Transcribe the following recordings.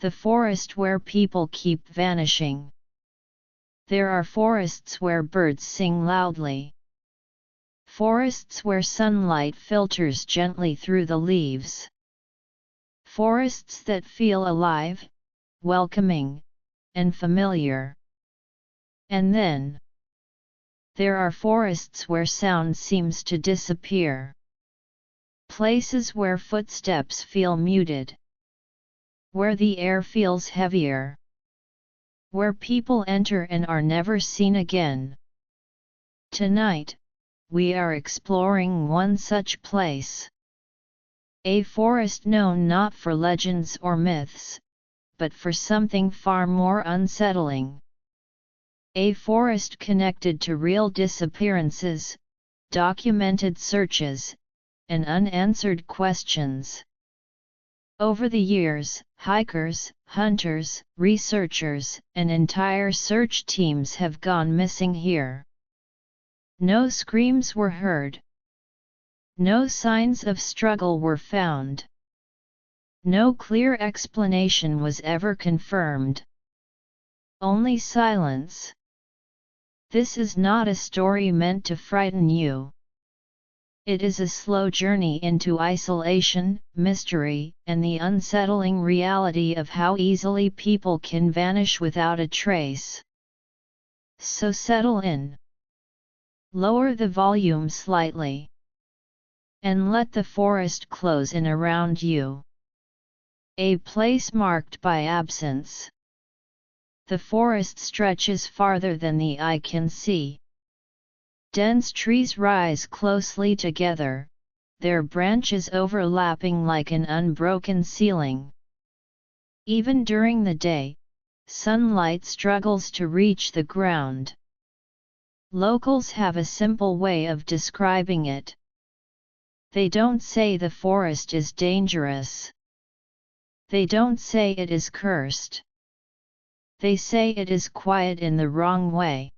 The forest where people keep vanishing. There are forests where birds sing loudly. Forests where sunlight filters gently through the leaves. Forests that feel alive, welcoming, and familiar. And then, there are forests where sound seems to disappear. Places where footsteps feel muted. Where the air feels heavier. Where people enter and are never seen again. Tonight, we are exploring one such place. A forest known not for legends or myths, but for something far more unsettling. A forest connected to real disappearances, documented searches, and unanswered questions. Over the years, hikers, hunters, researchers, and entire search teams have gone missing here. No screams were heard. No signs of struggle were found. No clear explanation was ever confirmed. Only silence. This is not a story meant to frighten you. It is a slow journey into isolation, mystery, and the unsettling reality of how easily people can vanish without a trace. So settle in. Lower the volume slightly. And let the forest close in around you. A place marked by absence. The forest stretches farther than the eye can see. Dense trees rise closely together, their branches overlapping like an unbroken ceiling. Even during the day, sunlight struggles to reach the ground. Locals have a simple way of describing it. They don't say the forest is dangerous. They don't say it is cursed. They say it is quiet in the wrong way.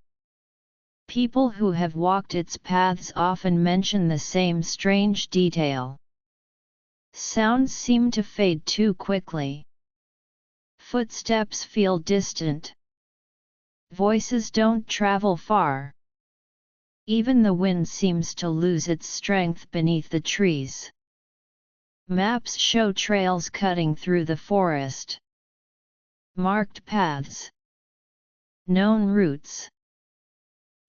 People who have walked its paths often mention the same strange detail. Sounds seem to fade too quickly. Footsteps feel distant. Voices don't travel far. Even the wind seems to lose its strength beneath the trees. Maps show trails cutting through the forest. Marked paths. Known routes.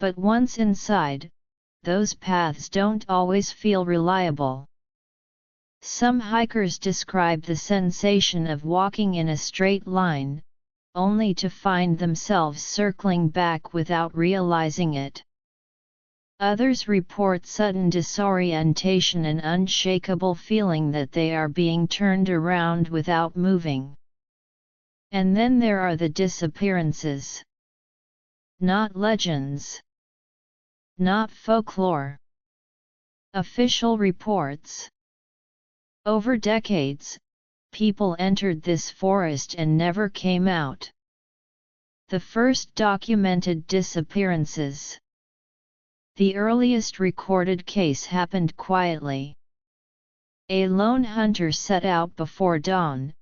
But once inside, those paths don't always feel reliable. Some hikers describe the sensation of walking in a straight line, only to find themselves circling back without realizing it. Others report sudden disorientation and unshakable feeling that they are being turned around without moving. And then there are the disappearances. Not legends. Not folklore. Official reports. Over decades, people entered this forest and never came out. The first documented disappearances. The earliest recorded case happened quietly. A lone hunter set out before dawn,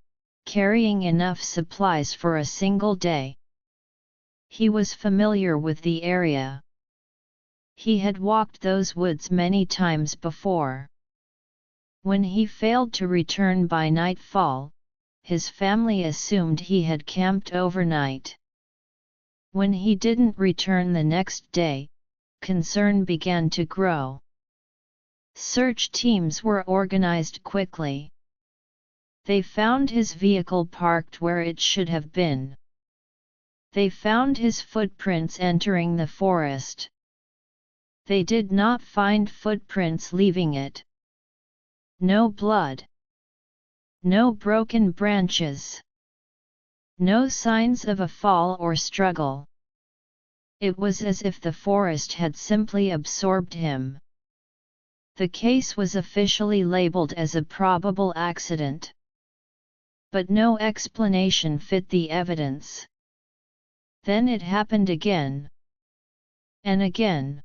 carrying enough supplies for a single day. He was familiar with the area. He had walked those woods many times before. When he failed to return by nightfall, his family assumed he had camped overnight. When he didn't return the next day, concern began to grow. Search teams were organized quickly. They found his vehicle parked where it should have been. They found his footprints entering the forest. They did not find footprints leaving it. No blood. No broken branches. No signs of a fall or struggle. It was as if the forest had simply absorbed him. The case was officially labeled as a probable accident. But no explanation fit the evidence. Then it happened again. And again.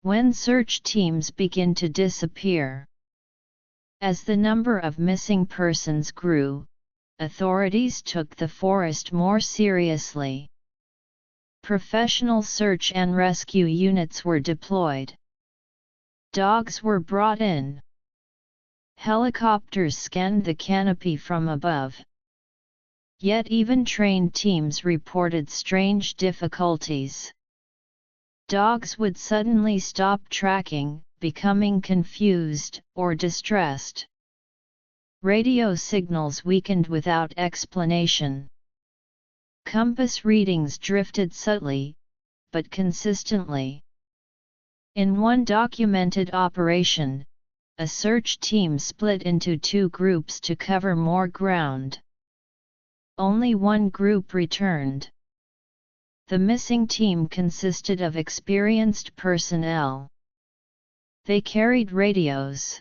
When search teams begin to disappear. As the number of missing persons grew, authorities took the forest more seriously. Professional search and rescue units were deployed. Dogs were brought in. Helicopters scanned the canopy from above. Yet even trained teams reported strange difficulties. Dogs would suddenly stop tracking, becoming confused or distressed. Radio signals weakened without explanation. Compass readings drifted subtly, but consistently. In one documented operation, a search team split into two groups to cover more ground. Only one group returned. The missing team consisted of experienced personnel. They carried radios.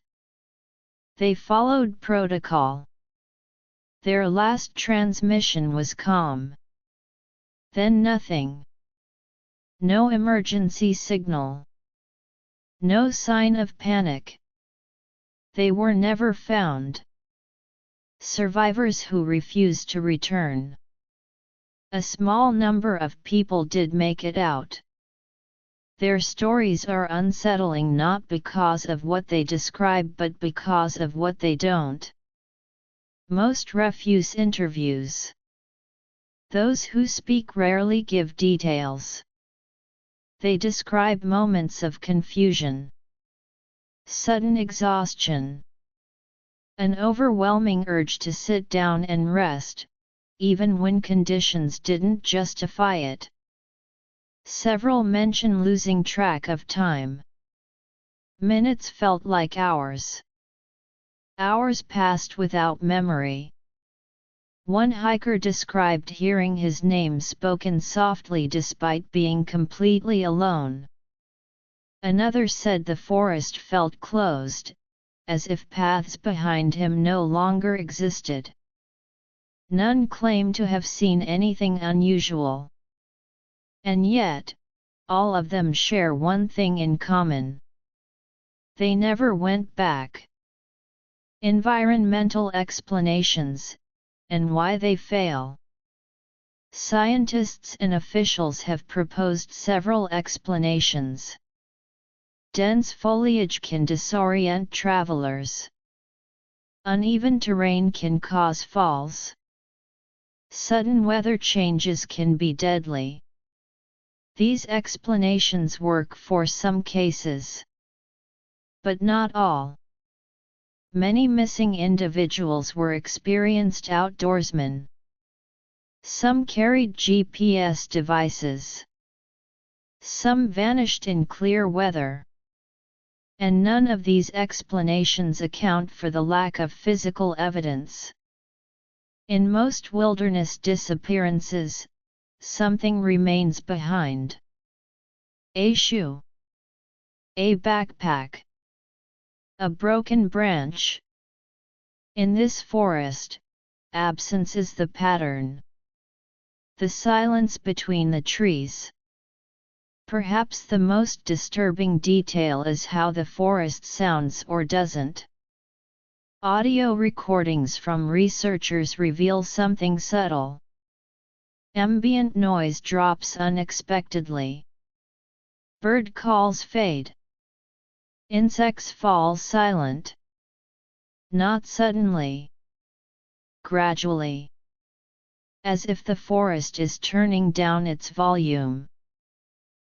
They followed protocol. Their last transmission was calm. Then nothing. No emergency signal. No sign of panic. They were never found. Survivors who refused to return. A small number of people did make it out. Their stories are unsettling not because of what they describe but because of what they don't. Most refuse interviews. Those who speak rarely give details. They describe moments of confusion, sudden exhaustion, an overwhelming urge to sit down and rest, even when conditions didn't justify it. Several mention losing track of time. Minutes felt like hours. Hours passed without memory. One hiker described hearing his name spoken softly despite being completely alone. Another said the forest felt closed, as if paths behind him no longer existed. None claimed to have seen anything unusual. And yet, all of them share one thing in common. They never went back. Environmental explanations, and why they fail. Scientists and officials have proposed several explanations. Dense foliage can disorient travelers. Uneven terrain can cause falls. Sudden weather changes can be deadly. These explanations work for some cases. But not all. Many missing individuals were experienced outdoorsmen. Some carried GPS devices. Some vanished in clear weather. And none of these explanations account for the lack of physical evidence. In most wilderness disappearances, something remains behind. A shoe. A backpack. A broken branch. In this forest, absence is the pattern. The silence between the trees. Perhaps the most disturbing detail is how the forest sounds or doesn't. Audio recordings from researchers reveal something subtle. Ambient noise drops unexpectedly. Bird calls fade. Insects fall silent. Not suddenly. Gradually. As if the forest is turning down its volume.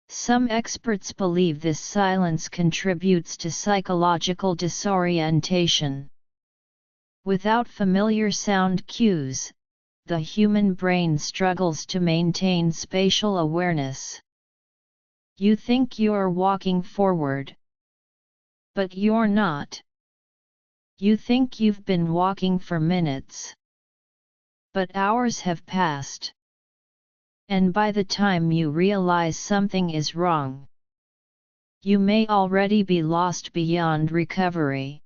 Some experts believe this silence contributes to psychological disorientation. Without familiar sound cues, the human brain struggles to maintain spatial awareness. You think you're walking forward. But you're not. You think you've been walking for minutes. But hours have passed. And by the time you realize something is wrong, you may already be lost beyond recovery.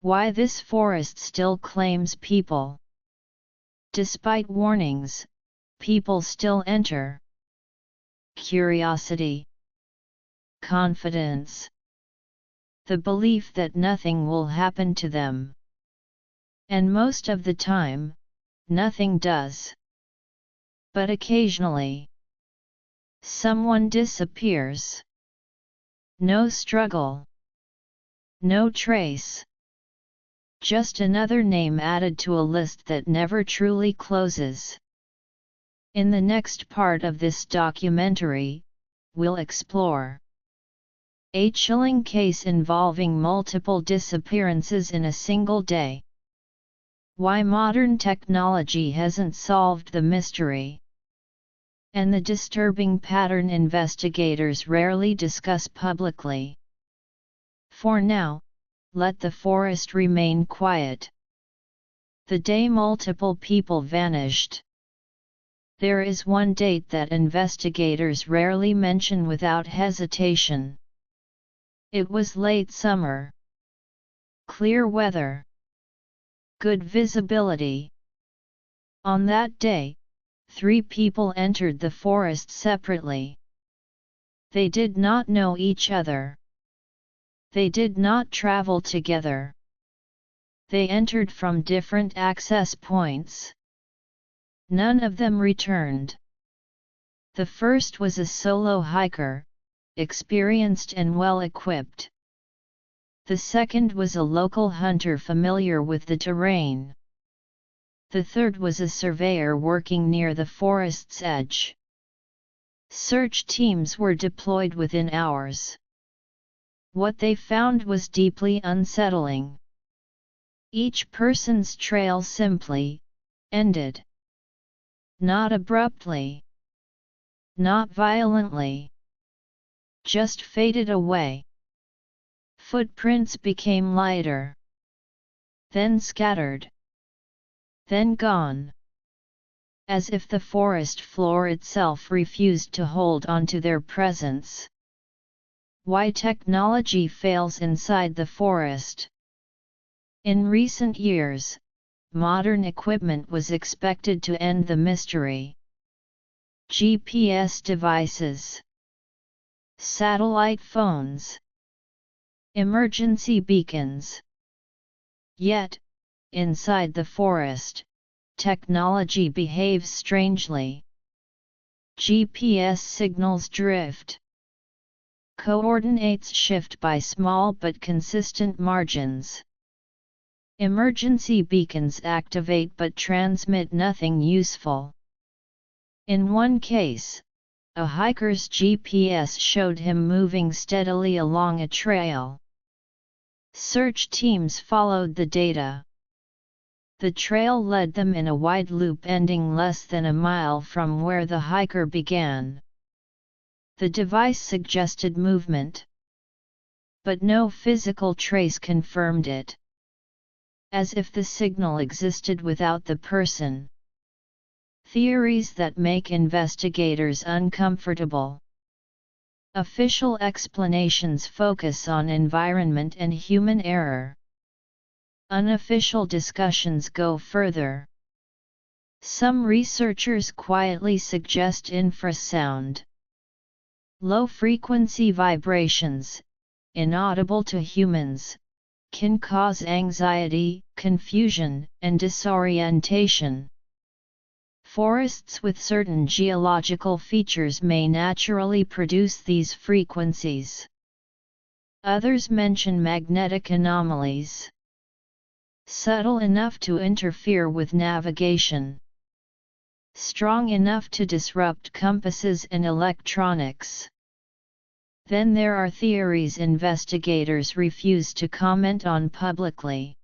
Why this forest still claims people? Despite warnings, people still enter. Curiosity. Confidence. The belief that nothing will happen to them. And most of the time, nothing does. But occasionally, someone disappears. No struggle. No trace. Just another name added to a list that never truly closes. In the next part of this documentary, we'll explore a chilling case involving multiple disappearances in a single day. Why modern technology hasn't solved the mystery. And the disturbing pattern investigators rarely discuss publicly. For now, let the forest remain quiet. The day multiple people vanished. There is one date that investigators rarely mention without hesitation. It was late summer. Clear weather. Good visibility. On that day, 3 people entered the forest separately. They did not know each other. They did not travel together. They entered from different access points. None of them returned. The first was a solo hiker, experienced and well equipped. The second was a local hunter familiar with the terrain. The third was a surveyor working near the forest's edge. Search teams were deployed within hours. What they found was deeply unsettling. Each person's trail simply ended. Not abruptly. Not violently. Just faded away. Footprints became lighter. Then scattered. Then gone. As if the forest floor itself refused to hold on to their presence. Why technology fails inside the forest. In recent years, modern equipment was expected to end the mystery. GPS devices. Satellite phones. Emergency beacons. Yet, inside the forest, technology behaves strangely. GPS signals drift. Coordinates shift by small but consistent margins. Emergency beacons activate but transmit nothing useful. In one case, a hiker's GPS showed him moving steadily along a trail. Search teams followed the data. The trail led them in a wide loop ending less than a mile from where the hiker began. The device suggested movement. But no physical trace confirmed it. As if the signal existed without the person. Theories that make investigators uncomfortable. Official explanations focus on environment and human error. Unofficial discussions go further. Some researchers quietly suggest infrasound. Low-frequency vibrations, inaudible to humans, can cause anxiety, confusion, and disorientation. Forests with certain geological features may naturally produce these frequencies. Others mention magnetic anomalies. Subtle enough to interfere with navigation. Strong enough to disrupt compasses and electronics. Then there are theories investigators refuse to comment on publicly.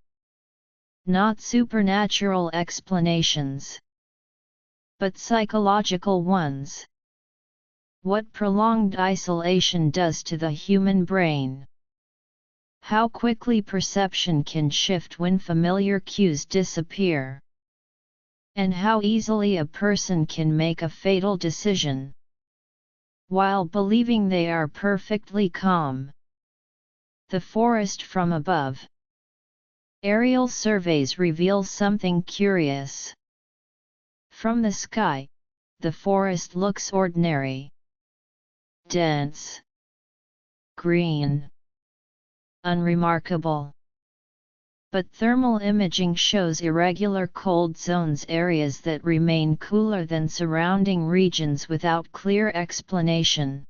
Not supernatural explanations, but psychological ones. What prolonged isolation does to the human brain. How quickly perception can shift when familiar cues disappear. And how easily a person can make a fatal decision, while believing they are perfectly calm. The forest from above. Aerial surveys reveal something curious. From the sky, the forest looks ordinary. Dense. Green. Unremarkable. but thermal imaging shows irregular cold zones, areas that remain cooler than surrounding regions without clear explanation.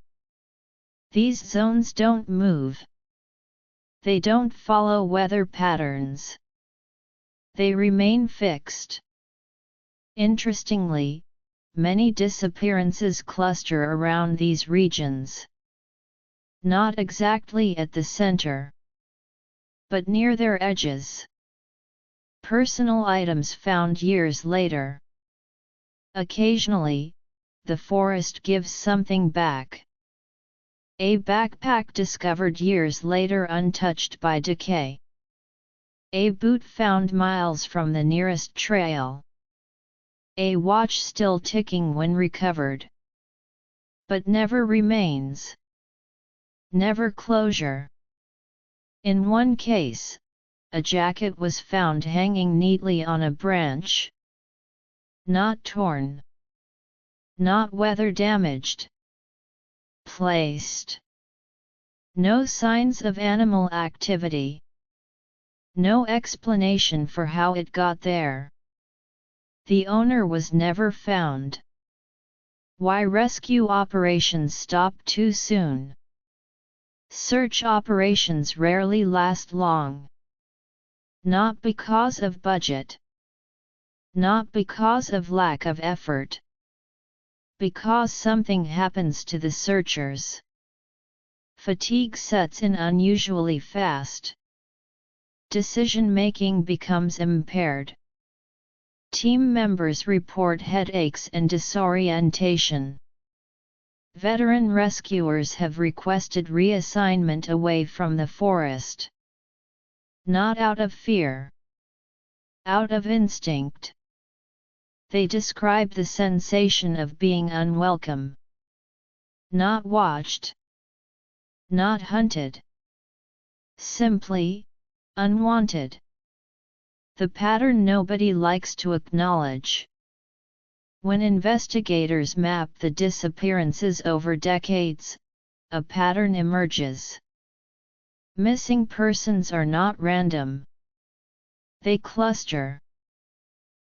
These zones don't move. They don't follow weather patterns. They remain fixed. Interestingly, many disappearances cluster around these regions. Not exactly at the center, but near their edges. Personal items found years later. Occasionally, the forest gives something back. A backpack discovered years later untouched by decay. A boot found miles from the nearest trail. A watch still ticking when recovered. But never remains. Never closure. In one case, a jacket was found hanging neatly on a branch. Not torn. Not weather damaged. Placed. No signs of animal activity. No explanation for how it got there. The owner was never found. Why rescue operations stop too soon? Search operations rarely last long. Not because of budget. Not because of lack of effort. Because something happens to the searchers. Fatigue sets in unusually fast. Decision-making becomes impaired. Team members report headaches and disorientation. Veteran rescuers have requested reassignment away from the forest. Not out of fear. Out of instinct. They describe the sensation of being unwelcome. Not watched. Not hunted. Simply, unwanted. The pattern nobody likes to acknowledge. When investigators map the disappearances over decades, a pattern emerges. Missing persons are not random. They cluster.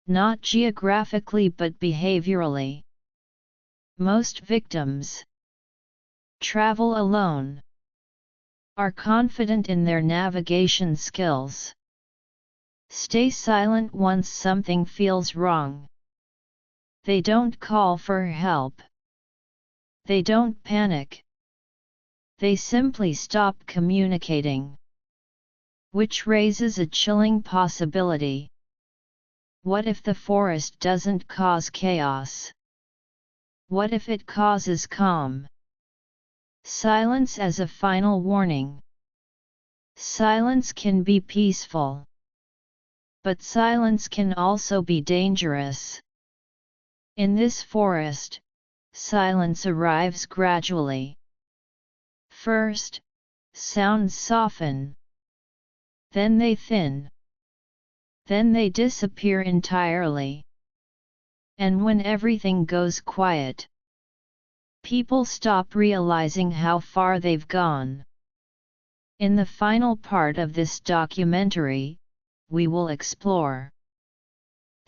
Not geographically but behaviorally. Most victims travel alone. Are confident in their navigation skills. Stay silent once something feels wrong. They don't call for help. They don't panic. They simply stop communicating. Which raises a chilling possibility. What if the forest doesn't cause chaos? What if it causes calm? Silence as a final warning. Silence can be peaceful. But silence can also be dangerous. In this forest, silence arrives gradually. First, sounds soften. Then they thin. Then they disappear entirely. And when everything goes quiet, people stop realizing how far they've gone. In the final part of this documentary, we will explore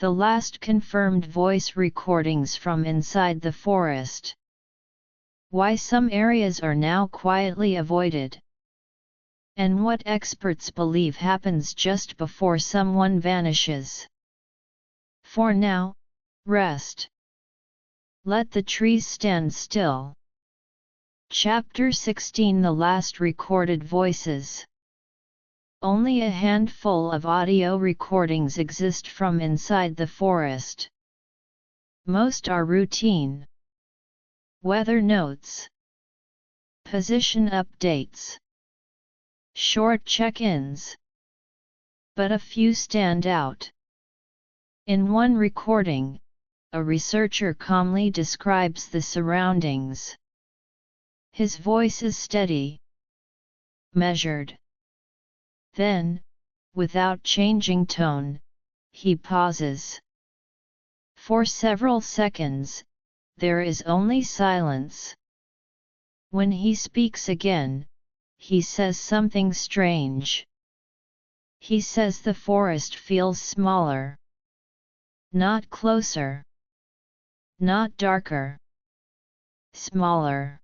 the last confirmed voice recordings from inside the forest. Why some areas are now quietly avoided. And what experts believe happens just before someone vanishes. For now, rest. Let the trees stand still. Chapter 16 The Last Recorded Voices. Only a handful of audio recordings exist from inside the forest. Most are routine. Weather notes. Position updates. Short check-ins. But a few stand out. In one recording, a researcher calmly describes the surroundings. His voice is steady. Measured. Then, without changing tone, he pauses. For several seconds, there is only silence. When he speaks again, he says something strange. He says the forest feels smaller. Not closer. Not darker. Smaller.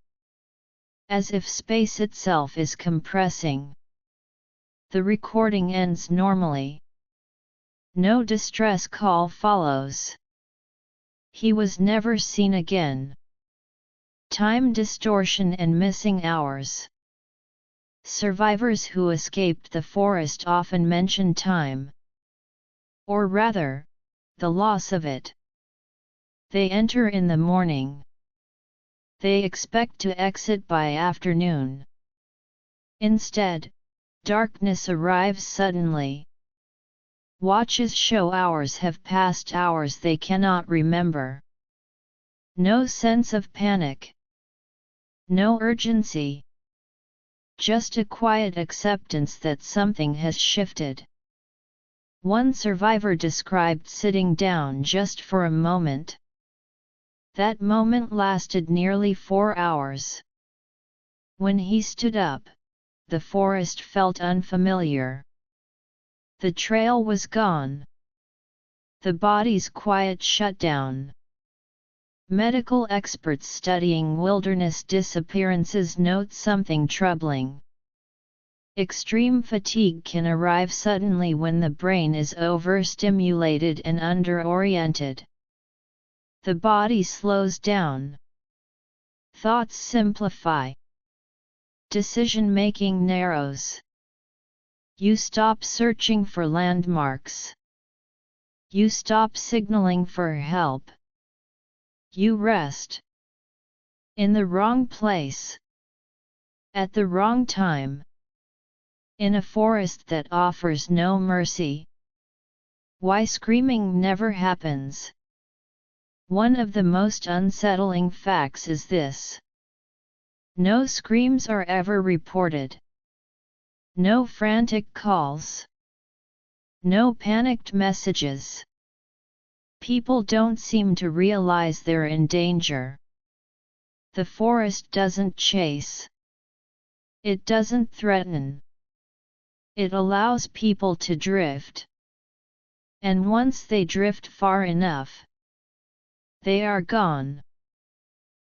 As if space itself is compressing. The recording ends normally. No distress call follows. He was never seen again. Time distortion and missing hours. Survivors who escaped the forest often mention time. Or rather, the loss of it. They enter in the morning. They expect to exit by afternoon. Instead, darkness arrives suddenly. Watches show hours have passed, hours they cannot remember. No sense of panic. No urgency. Just a quiet acceptance that something has shifted. One survivor described sitting down just for a moment. That moment lasted nearly 4 hours. When he stood up, the forest felt unfamiliar. The trail was gone. The body's quiet shut down. Medical experts studying wilderness disappearances note something troubling. Extreme fatigue can arrive suddenly when the brain is overstimulated and underoriented. The body slows down. Thoughts simplify. Decision-making narrows. You stop searching for landmarks. You stop signaling for help. You rest. In the wrong place. At the wrong time. In a forest that offers no mercy. Why screaming never happens. One of the most unsettling facts is this. No screams are ever reported. No frantic calls. No panicked messages. People don't seem to realize they're in danger. The forest doesn't chase. It doesn't threaten. It allows people to drift. And once they drift far enough, they are gone.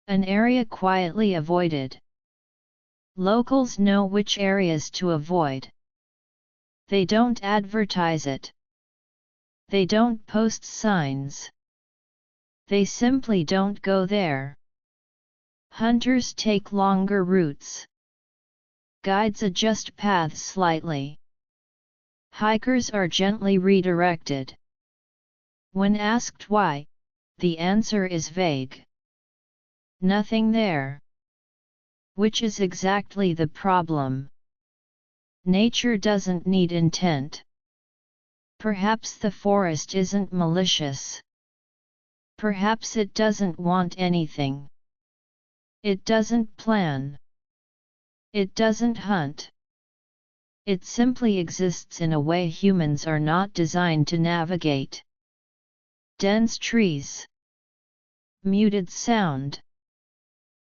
An area quietly avoided. Locals know which areas to avoid. They don't advertise it. They don't post signs. They simply don't go there. Hunters take longer routes. Guides adjust paths slightly. Hikers are gently redirected. When asked why, the answer is vague. Nothing there. Which is exactly the problem. Nature doesn't need intent. Perhaps the forest isn't malicious. Perhaps it doesn't want anything. It doesn't plan. It doesn't hunt. It simply exists in a way humans are not designed to navigate. Dense trees. Muted sound.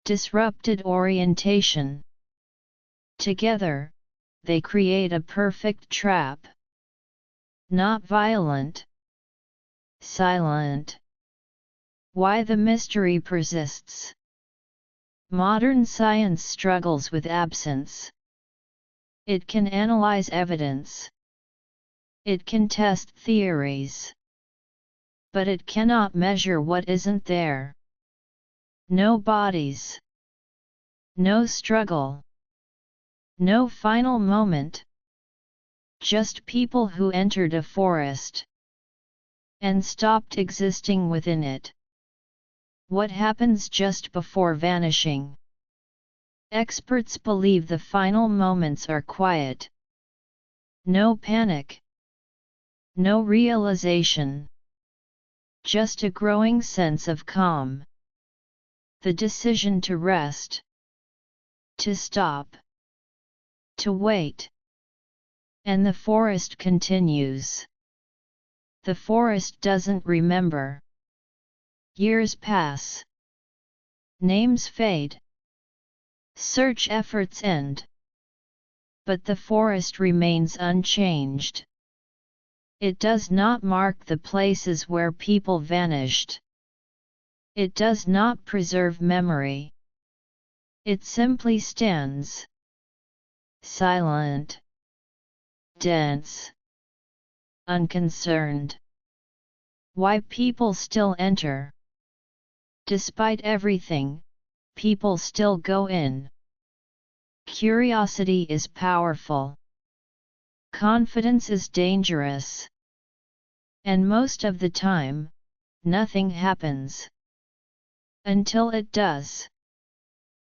Disrupted orientation. Together, they create a perfect trap. Not violent. Silent. Why the mystery persists. Modern science struggles with absence. It can analyze evidence. It can test theories. But it cannot measure what isn't there. No bodies. No struggle. No final moment. Just people who entered a forest. And stopped existing within it. What happens just before vanishing? Experts believe the final moments are quiet. No panic. No realization. Just a growing sense of calm. The decision to rest. To stop. To wait. And the forest continues. The forest doesn't remember. Years pass. Names fade. Search efforts end. but the forest remains unchanged. It does not mark the places where people vanished. It does not preserve memory. It simply stands. Silent. Dense. Unconcerned. Why people still enter? Despite everything, people still go in. Curiosity is powerful. Confidence is dangerous. And most of the time, nothing happens. Until it does.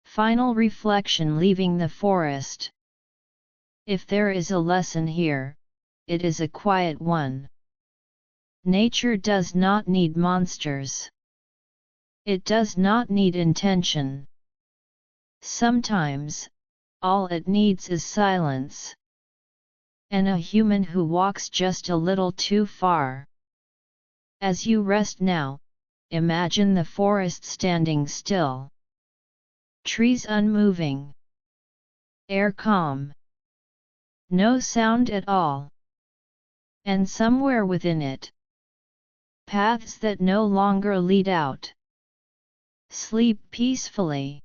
Final reflection leaving the forest. If there is a lesson here, it is a quiet one. Nature does not need monsters. It does not need intention. Sometimes, all it needs is silence. And a human who walks just a little too far. As you rest now, imagine the forest standing still. Trees unmoving. Air calm. No sound at all. And somewhere within it, paths that no longer lead out. Sleep peacefully.